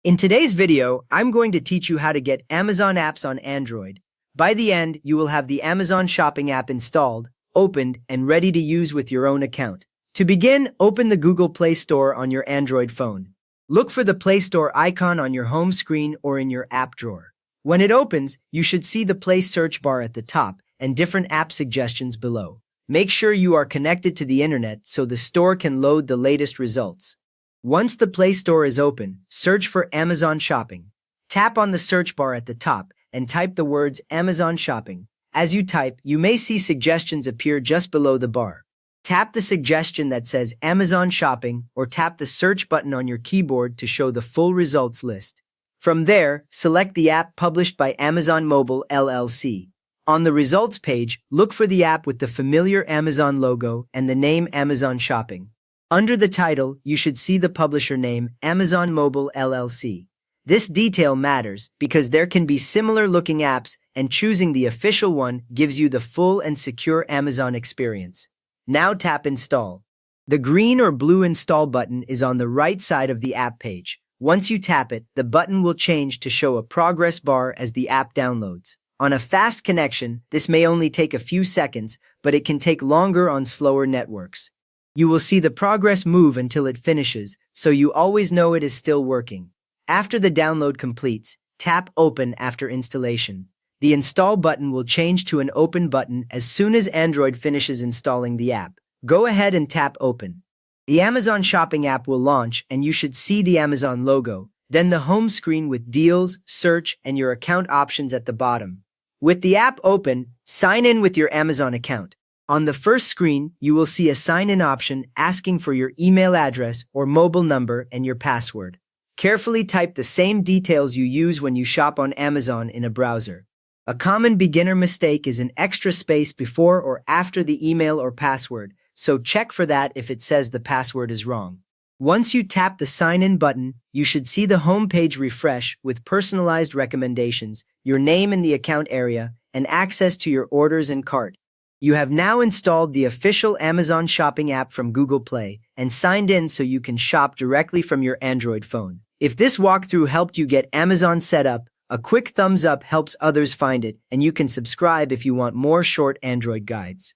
In today's video, I'm going to teach you how to get Amazon apps on Android. By the end, you will have the Amazon Shopping app installed, opened, and ready to use with your own account. To begin, open the Google Play Store on your Android phone. Look for the Play Store icon on your home screen or in your app drawer. When it opens, you should see the Play search bar at the top and different app suggestions below. Make sure you are connected to the internet so the store can load the latest results. Once the Play Store is open, search for Amazon Shopping. Tap on the search bar at the top and type the words Amazon Shopping. As you type, you may see suggestions appear just below the bar. Tap the suggestion that says Amazon Shopping or tap the search button on your keyboard to show the full results list. From there, select the app published by Amazon Mobile LLC. On the results page, look for the app with the familiar Amazon logo and the name Amazon Shopping. Under the title, you should see the publisher name, Amazon Mobile LLC. This detail matters because there can be similar-looking apps, and choosing the official one gives you the full and secure Amazon experience. Now tap Install. The green or blue Install button is on the right side of the app page. Once you tap it, the button will change to show a progress bar as the app downloads. On a fast connection, this may only take a few seconds, but it can take longer on slower networks. You will see the progress move until it finishes, so you always know it is still working. After the download completes, tap Open after installation. The Install button will change to an Open button as soon as Android finishes installing the app. Go ahead and tap Open. The Amazon Shopping app will launch and you should see the Amazon logo, then the home screen with deals, search, and your account options at the bottom. With the app open, sign in with your Amazon account. On the first screen, you will see a sign-in option asking for your email address or mobile number and your password. Carefully type the same details you use when you shop on Amazon in a browser. A common beginner mistake is an extra space before or after the email or password, so check for that if it says the password is wrong. Once you tap the sign-in button, you should see the home page refresh with personalized recommendations, your name in the account area, and access to your orders and cart. You have now installed the official Amazon Shopping app from Google Play and signed in so you can shop directly from your Android phone. If this walkthrough helped you get Amazon set up, a quick thumbs up helps others find it, and you can subscribe if you want more short Android guides.